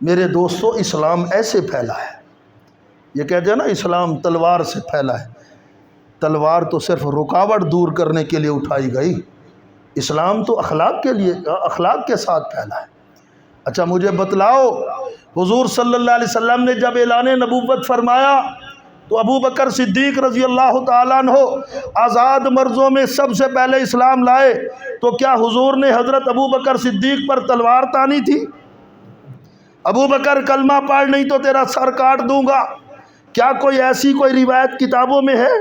میرے دوستو اسلام ایسے پھیلا ہے، یہ کہتے ہیں نا اسلام تلوار سے پھیلا ہے، تلوار تو صرف رکاوٹ دور کرنے کے لیے اٹھائی گئی، اسلام تو اخلاق کے لیے، اخلاق کے ساتھ پھیلا ہے۔ اچھا مجھے بتلاؤ، حضور صلی اللہ علیہ وسلم نے جب اعلان نبوت فرمایا تو ابو بکر صدیق رضی اللہ تعالیٰ عنہ آزاد مرزوں میں سب سے پہلے اسلام لائے، تو کیا حضور نے حضرت ابو بکر صدیق پر تلوار تانی تھی؟ ابو بکر کلمہ پڑھ نہیں تو تیرا سر کاٹ دوں گا، کیا کوئی ایسی کوئی روایت کتابوں میں ہے؟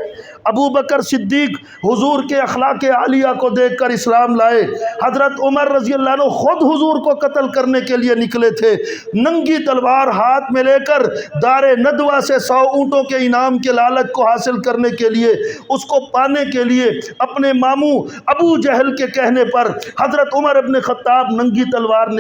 ابو بکر صدیق حضور کے اخلاق عالیہ کو دیکھ کر اسلام لائے۔ حضرت عمر رضی اللہ عنہ خود حضور کو قتل کرنے کے لیے نکلے تھے، ننگی تلوار ہاتھ میں لے کر دار ندوہ سے 100 اونٹوں کے انعام کے لالچ کو حاصل کرنے کے لیے، اس کو پانے کے لیے اپنے ماموں ابو جہل کے کہنے پر حضرت عمر ابن خطاب ننگی تلوار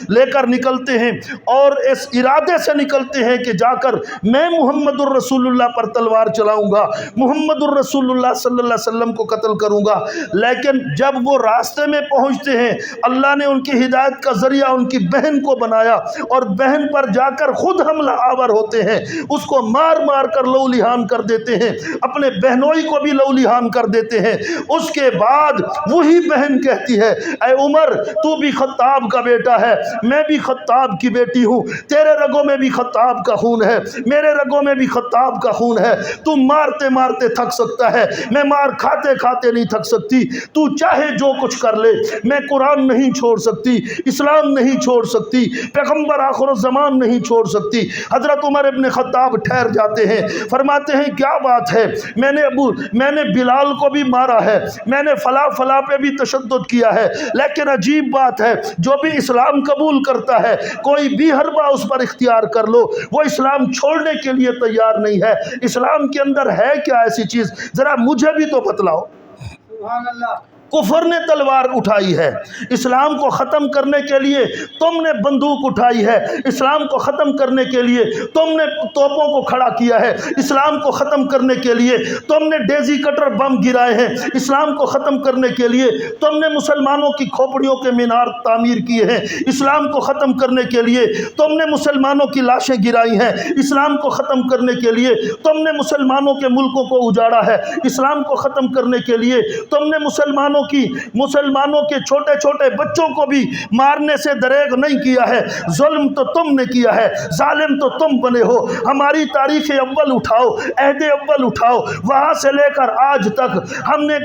لے کر نکلتے ہیں، اور اس ارادے سے نکلتے ہیں کہ جا کر میں محمد الرسول اللہ پر تلوار چلاؤں گا، محمد الرسول اللہ صلی اللہ علیہ وسلم کو قتل کروں گا۔ لیکن جب وہ راستے میں پہنچتے ہیں، اللہ نے ان کی ہدایت کا ذریعہ ان کی بہن کو بنایا، اور بہن پر جا کر خود حملہ آور ہوتے ہیں، اس کو مار مار کر لہو لہان کر دیتے ہیں، اپنے بہنوئی کو بھی لہو لہان کر دیتے ہیں۔ اس کے بعد وہی بہن کہتی ہے، اے عمر تو بھی خطاب کا بیٹا ہے، میں بھی خطاب کی بیٹی ہوں، تیرے رگوں میں بھی خطاب کا خون ہے، میرے رگوں میں بھی خطاب کا خون ہے، تو مارتے مارتے تھک سکتا ہے، میں مار کھاتے کھاتے نہیں تھک سکتی، تو چاہے جو کچھ کر لے، میں قرآن نہیں چھوڑ سکتی، اسلام نہیں چھوڑ سکتی، پیغمبر آخر الزمان نہیں چھوڑ سکتی۔ حضرت عمر ابن خطاب ٹھہر جاتے ہیں، فرماتے ہیں کیا بات ہے، میں نے بلال کو بھی مارا ہے، میں نے فلاں فلاں پہ بھی تشدد کیا ہے، لیکن عجیب بات ہے جو بھی اسلام قبول کرتا ہے کوئی بھی حربہ اس پر اختیار کر لو وہ اسلام چھوڑنے کے لیے تیار نہیں ہے۔ اسلام کے اندر ہے کیا ایسی چیز، ذرا مجھے بھی تو بتلاؤ۔ سبحان اللہ۔ کفر نے تلوار اٹھائی ہے، اسلام کو ختم کرنے کے لیے تم نے بندوق اٹھائی ہے، اسلام کو ختم کرنے کے لیے تم نے توپوں کو کھڑا کیا ہے، اسلام کو ختم کرنے کے لیے تم نے ڈیزی کٹر بم گرائے ہیں، اسلام کو ختم کرنے کے لیے تم نے مسلمانوں کی کھوپڑیوں کے مینار تعمیر کیے ہیں، اسلام کو ختم کرنے کے لیے تم نے مسلمانوں کی لاشیں گرائی ہیں، اسلام کو ختم کرنے کے لیے تم نے مسلمانوں کے ملکوں کو اجاڑا ہے، اسلام کو ختم کرنے کے لیے تم نے مسلمانوں کے چھوٹے چھوٹے بچوں کو بھی مارنے سے دریغ نہیں کیا ہے، ظلم تو تم نے کیا ہے، ظالم تو تم بنے ہو۔ ہماری تاریخ اول اٹھاؤ، عہد اول اٹھاؤ، وہاں سے لے کر آج تک ہم نے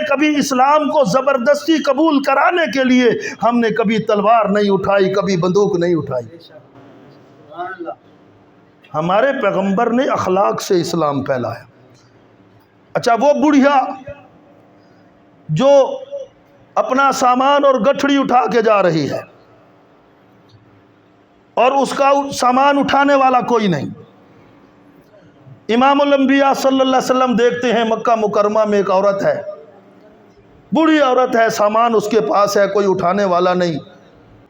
کبھی اسلام کو زبردستی قبول کرانے کے لیے ہم نے کبھی تلوار نہیں اٹھائی، کبھی بندوق نہیں اٹھائی۔ سبحان اللہ۔ ہمارے پیغمبر نے اخلاق سے اسلام پھیلایا۔ اچھا وہ بڑھیا جو اپنا سامان اور گٹھڑی اٹھا کے جا رہی ہے اور اس کا سامان اٹھانے والا کوئی نہیں، امام الانبیاء صلی اللہ علیہ وسلم دیکھتے ہیں مکہ مکرمہ میں ایک عورت ہے، بوڑھی عورت ہے، سامان اس کے پاس ہے، کوئی اٹھانے والا نہیں۔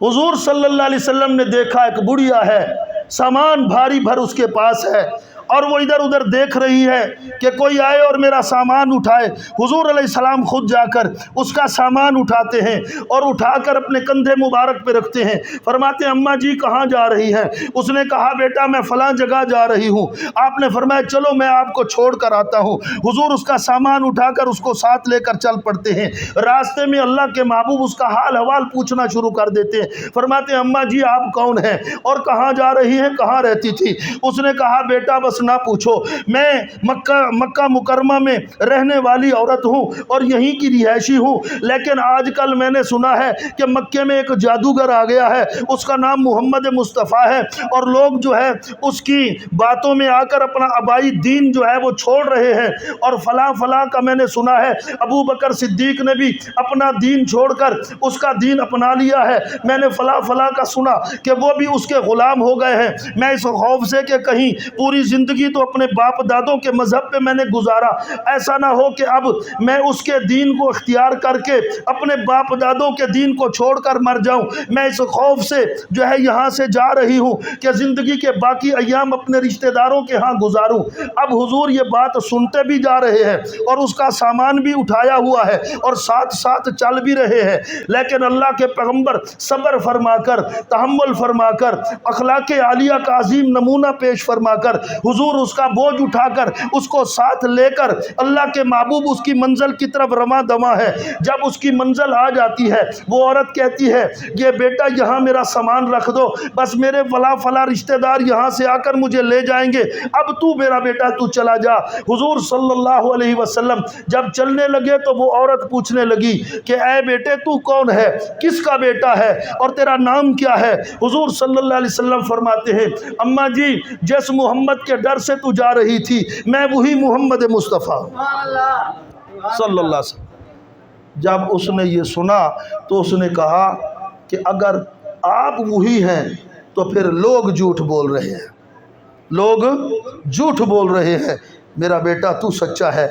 حضور صلی اللہ علیہ وسلم نے دیکھا ایک بڑھیا ہے، سامان بھاری بھر اس کے پاس ہے، اور وہ ادھر ادھر دیکھ رہی ہے کہ کوئی آئے اور میرا سامان اٹھائے۔ حضور علیہ السلام خود جا کر اس کا سامان اٹھاتے ہیں اور اٹھا کر اپنے کندھے مبارک پہ رکھتے ہیں، فرماتے ہیں اماں جی کہاں جا رہی ہیں؟ اس نے کہا بیٹا میں فلاں جگہ جا رہی ہوں۔ آپ نے فرمایا چلو میں آپ کو چھوڑ کر آتا ہوں۔ حضور اس کا سامان اٹھا کر اس کو ساتھ لے کر چل پڑتے ہیں، راستے میں اللہ کے محبوب اس کا حال حوال پوچھنا شروع کر دیتے ہیں، فرماتے ہیں اماں جی آپ کون ہیں اور کہاں جا رہی ہیں، کہاں رہتی تھی؟ اس نے کہا بیٹا بس نہ پوچھو، میں مکہ مکرمہ میں رہنے والی عورت ہوں اور یہیں کی رہائشی ہوں، لیکن آج کل میں نے سنا ہے کہ مکے میں ایک جادوگر آ گیا ہے، اس کا نام محمد مصطفیٰ ہے، اور لوگ جو ہے اس کی باتوں میں آ کر اپنا آبائی دین جو ہے وہ چھوڑ رہے ہیں، اور فلاں فلاں کا میں نے سنا ہے ابو بکر صدیق نے بھی اپنا دین چھوڑ کر اس کا دین اپنا لیا ہے، میں نے فلاں فلاں کا سنا کہ وہ بھی اس کے غلام ہو گئے ہیں۔ میں اس خوف سے کہ کہیں پوری زندگی ज़िंदगी तो अपने बाप दादों के मज़हब पे मैंने गुजारा, ऐसा ना हो कि अब मैं उसके दीन को इख्तियार करके अपने बाप दादों के दीन को छोड़कर मर जाऊं। मैं इस खौफ से जो है यहाँ से जा रही हूँ कि ज़िंदगी के बाकी अय्याम अपने रिश्तेदारों के यहाँ गुजारूं। अब हुजूर ये बात सुनते भी जा रहे हैं और उसका सामान भी उठाया हुआ है और साथ साथ चल भी रहे हैं, लेकिन अल्लाह के पैगंबर सब्र फरमाकर, तहम्मुल फरमाकर, अखलाक आलिया का अजीम नमूना पेश फरमाकर हुजूर उसका बोझ उठाकर उसको साथ लेकर अल्लाह के महबूब उसकी मंजिल की तरफ रमा दमा है। जब उसकी मंजिल आ जाती है, वो औरत कहती है ये बेटा यहाँ मेरा सामान रख दो, बस मेरे फला फला रिश्तेदार यहाँ से आकर मुझे ले जाएंगे, अब तू मेरा बेटा तू चला जा। हुजूर सल्लल्लाहु अलैहि वसल्लम जब चलने लगे तो वो औरत पूछने लगी कि ऐ बेटे तू कौन है, किसका बेटा है और तेरा नाम क्या है? हुजूर सल्लल्लाहु अलैहि वसल्लम फरमाते हैं अम्मा जी जिस मोहम्मद के डर से तू जा रही थी मैं वही मोहम्मद मुस्तफ़ा सल्लल्लाहु अलैहि वसल्लम। जब उसने ये सुना तो उसने कहा कि अगर आप वही हैं तो फिर लोग झूठ बोल रहे हैं, लोग झूठ बोल रहे हैं। मेरा बेटा तू सच्चा है,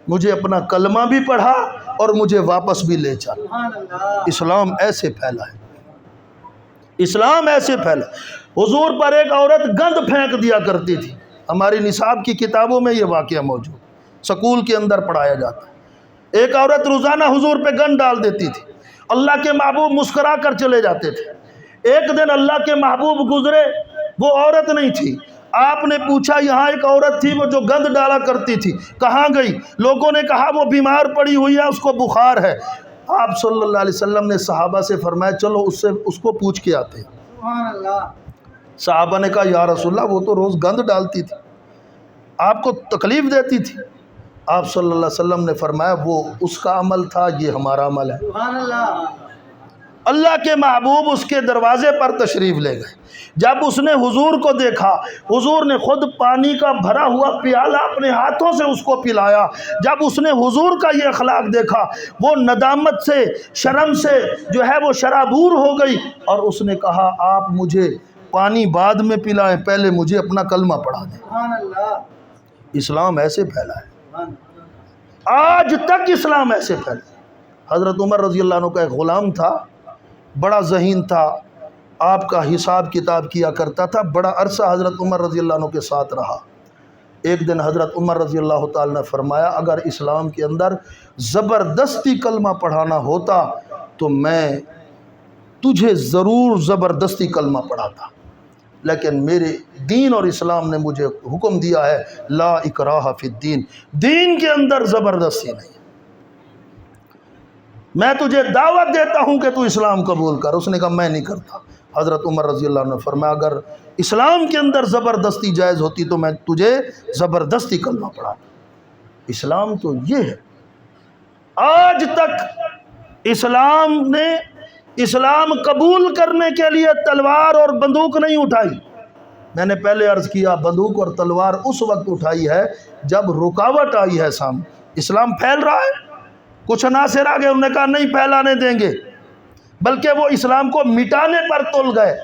मुझे अपना कलमा भी पढ़ा और मुझे वापस भी ले चल। इस्लाम ऐसे फैला है, इस्लाम ऐसे फैला। हुजूर पर एक औरत गंद फेंक दिया करती थी, हमारी निसाब की किताबों में ये वाक़या मौजूद, स्कूल के अंदर पढ़ाया जाता है। एक औरत रोज़ाना हुजूर पे गंद डाल देती थी, अल्लाह के महबूब मुस्कुरा कर चले जाते थे। एक दिन अल्लाह के महबूब गुजरे, वो औरत नहीं थी। आपने पूछा यहाँ एक औरत थी वो जो गंद डाला करती थी, कहाँ गई? लोगों ने कहा वो बीमार पड़ी हुई है, उसको बुखार है। आप सल्लल्लाहु अलैहि वसल्लम ने सहाबा से फरमाया चलो उससे उसको पूछ के आते हैं। सुभान अल्लाह। सहाबा ने कहा या रसूलल्लाह वो तो रोज़ गंद डालती थी, आपको तकलीफ़ देती थी। आप सल्लल्लाहु अलैहि वसल्लम ने फरमाया वो उसका अमल था, ये हमारा अमल है। सुभान अल्लाह। अल्लाह के महबूब उसके दरवाज़े पर तशरीफ़ ले गए। जब उसने हुजूर को देखा, हुजूर ने खुद पानी का भरा हुआ प्याला अपने हाथों से उसको पिलाया। जब उसने हुजूर का ये अखलाक देखा, वो नदामत से, शर्म से जो है वो शराबूर हो गई और उसने कहा आप मुझे पानी बाद में पिलाएं, पहले मुझे अपना कलमा पढ़ा दें। सुभान अल्लाह। इस्लाम ऐसे फैला है, सुभान आज तक इस्लाम ऐसे फैला। हज़रत उमर रज़ी अल्लाह अन्हु का एक ग़ुलाम था, बड़ा ज़हीन था, आपका हिसाब किताब किया करता था, बड़ा अरसा हज़रत उमर रज़ी अल्लाह अन्हु के साथ रहा। एक दिन हज़रत उमर रज़ी अल्लाह ताला ने फरमाया अगर इस्लाम के अंदर ज़बरदस्ती कलमा पढ़ाना होता तो मैं तुझे ज़रूर ज़बरदस्ती कलमा पढ़ाता, लेकिन मेरे दीन और इस्लाम ने मुझे हुक्म दिया है ला इकराह फिद्दीन, दीन के अंदर ज़बरदस्ती नहीं। मैं तुझे दावत देता हूँ कि तू इस्लाम कबूल कर। उसने कहा मैं नहीं करता। हज़रत उमर रज़ी अल्लाह अन्हु ने फरमाया अगर इस्लाम के अंदर ज़बरदस्ती जायज़ होती तो मैं तुझे ज़बरदस्ती कलमा पढ़ाता। इस्लाम तो ये है, आज तक इस्लाम ने इस्लाम कबूल करने के लिए तलवार और बंदूक नहीं उठाई। मैंने पहले अर्ज़ किया बंदूक और तलवार उस वक्त उठाई है जब रुकावट आई है सामने। इस्लाम फैल रहा है, कुछ नासिर आ गए, उन्होंने कहा नहीं फैलाने देंगे, बल्कि वो इस्लाम को मिटाने पर तुल गए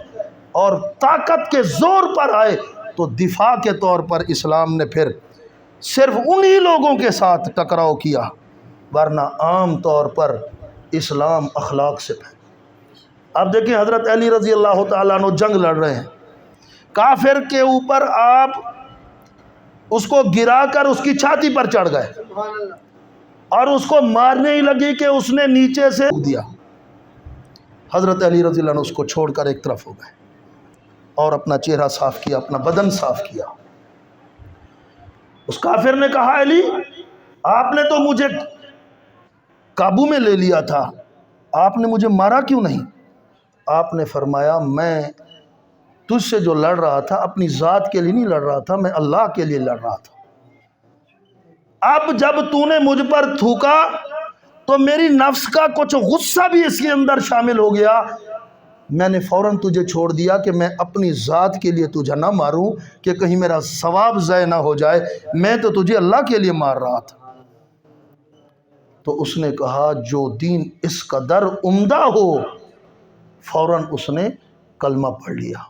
और ताकत के ज़ोर पर आए तो दिफा के तौर पर इस्लाम ने फिर सिर्फ उन्हीं लोगों के साथ टकराव किया, वरना आम तौर पर इस्लाम अखलाक से फैला। अब देखिए हज़रत अली रज़ी अल्लाह ताला अन्हु जंग लड़ रहे हैं, काफिर के ऊपर आप उसको गिरा कर उसकी छाती पर चढ़ गए सुभान अल्लाह। और उसको मारने ही लगी कि उसने नीचे से दिया। हज़रत अली रज़ी अल्लाह अन्हु उसको छोड़कर एक तरफ हो गए और अपना चेहरा साफ़ किया, अपना बदन साफ़ किया। उस काफिर ने कहा अली आपने तो मुझे काबू में ले लिया था, आपने मुझे मारा क्यों नहीं? आपने फरमाया मैं तुझसे जो लड़ रहा था अपनी ज़ात के लिए नहीं लड़ रहा था, मैं अल्लाह के लिए लड़ रहा था। अब जब तूने मुझ पर थूका तो मेरी नफ्स का कुछ गुस्सा भी इसके अंदर शामिल हो गया, मैंने फ़ौरन तुझे छोड़ दिया कि मैं अपनी ज़ात के लिए तुझे ना मारूं कि कहीं मेरा सवाब ज़ाय ना हो जाए, मैं तो तुझे अल्लाह के लिए मार रहा था। तो उसने कहा जो दीन इस कदर उम्दा हो, फ़ौरन उसने कलमा पढ़ लिया।